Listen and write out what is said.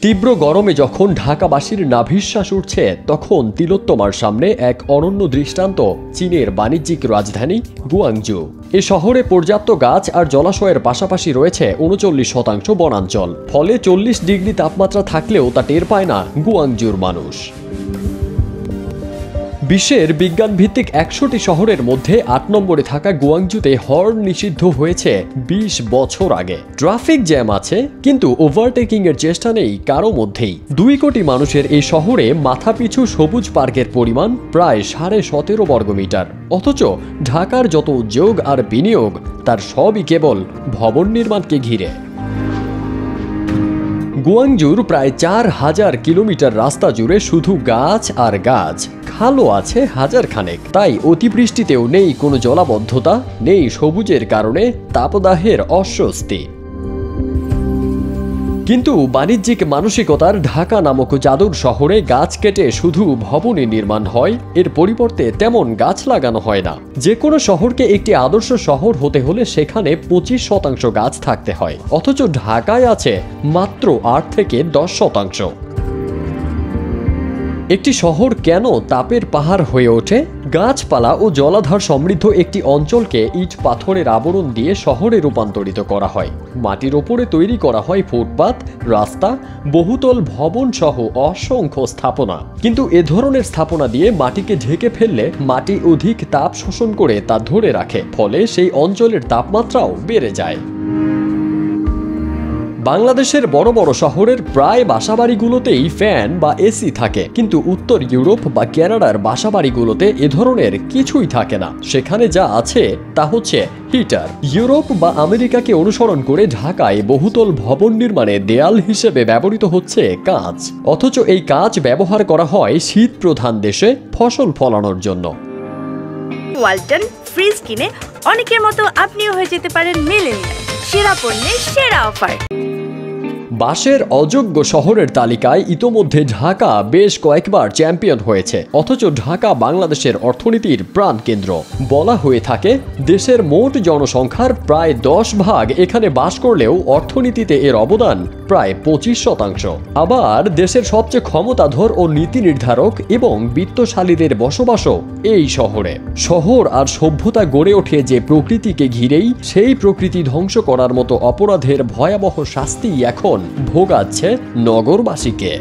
তীব্র গরমে যখন ঢাকাবাসীর নাভিশ্বাস উঠছে, তখন তিলোত্তমার সামনে এক অনন্য দৃষ্টান্ত চীনের বাণিজ্যিক রাজধানী গুয়াংজু। এ শহরে পর্যাপ্ত গাছ আর জলাশয়ের পাশাপাশি রয়েছে ৩৯% বনাঞ্চল। ফলে ৪০ ডিগ্রি তাপমাত্রা থাকলেও তা টের পায় না গুয়াংজুর মানুষ। বিশ্বের বিজ্ঞানভিত্তিক ১০০টি শহরের মধ্যে ৮ নম্বরে থাকা গুয়াংজুতে হর্ন নিষিদ্ধ হয়েছে ২০ বছর আগে। ট্রাফিক জ্যাম আছে, কিন্তু ওভারটেকিং এর চেষ্টা নেই কারো মধ্যেই। ২ কোটি মানুষের এই শহরে মাথাপিছু সবুজ পার্কের পরিমাণ প্রায় ১৭.৫ বর্গমিটার। অথচ ঢাকার যত উদ্যোগ আর বিনিয়োগ, তার সবই কেবল ভবন নির্মাণকে ঘিরে। গুয়াংজুর প্রায় ৪,০০০ কিলোমিটার রাস্তা জুড়ে শুধু গাছ আর গাছ, খালও আছে হাজার খানেক। তাই অতিবৃষ্টিতেও নেই কোনো জলাবদ্ধতা, নেই সবুজের কারণে তাপদাহের অস্বস্তি। কিন্তু বাণিজ্যিক মানসিকতার ঢাকা নামক জাদুর শহরে গাছ কেটে শুধু ভবনে নির্মাণ হয়, এর পরিবর্তে তেমন গাছ লাগানো হয় না। যে কোনো শহরকে একটি আদর্শ শহর হতে হলে সেখানে ২৫% গাছ থাকতে হয়, অথচ ঢাকায় আছে মাত্র ৮ থেকে ১০%। একটি শহর কেন তাপের পাহাড় হয়ে ওঠে? গাছপালা ও জলাধার সমৃদ্ধ একটি অঞ্চলকে ইট পাথরের আবরণ দিয়ে শহরে রূপান্তরিত করা হয়। মাটির ওপরে তৈরি করা হয় ফুটপাত, রাস্তা, বহুতল ভবন সহ অসংখ্য স্থাপনা। কিন্তু এ ধরনের স্থাপনা দিয়ে মাটিকে ঢেকে ফেললে মাটি অধিক তাপ শোষণ করে তা ধরে রাখে, ফলে সেই অঞ্চলের তাপমাত্রাও বেড়ে যায়। বাংলাদেশের বড় বড় শহরের প্রায় বাসাবাড়িগুলোতেই ফ্যান বা এসি থাকে, কিন্তু উত্তর ইউরোপ বা কানাডার বাসাবাড়িগুলোতে এ ধরনের কিছুই থাকে না। সেখানে যা আছে তা হচ্ছে হিটার। ইউরোপ বা আমেরিকাকে অনুসরণ করে ঢাকায় বহুতল ভবন নির্মাণে দেয়াল হিসেবে ব্যবহৃত হচ্ছে কাঁচ। অথচ এই কাঁচ ব্যবহার করা হয় শীত প্রধান দেশে ফসল ফলানোর জন্য। ওয়ালটন ফ্রিজ কিনে অনেকের মতো আপনিও হয়ে যেতে পারেন মিলেনিয়াল। সেরা পণ্যের সেরা অফার। বাসের অযোগ্য শহরের তালিকায় ইতোমধ্যে ঢাকা বেশ কয়েকবার চ্যাম্পিয়ন হয়েছে। অথচ ঢাকা বাংলাদেশের অর্থনীতির প্রাণকেন্দ্র। বলা হয়ে থাকে, দেশের মোট জনসংখ্যার প্রায় ১০ ভাগ এখানে বাস করলেও অর্থনীতিতে এর অবদান প্রায় ২৫%। আবার দেশের সবচেয়ে ক্ষমতাধর ও নীতি নির্ধারক এবং বিত্তশালীদের বসবাসও এই শহরে। শহর আর সভ্যতা গড়ে ওঠে যে প্রকৃতিকে ঘিরেই, সেই প্রকৃতি ধ্বংস করার মতো অপরাধের ভয়াবহ শাস্তি এখন ভোগাচ্ছে নগরবাসীকে।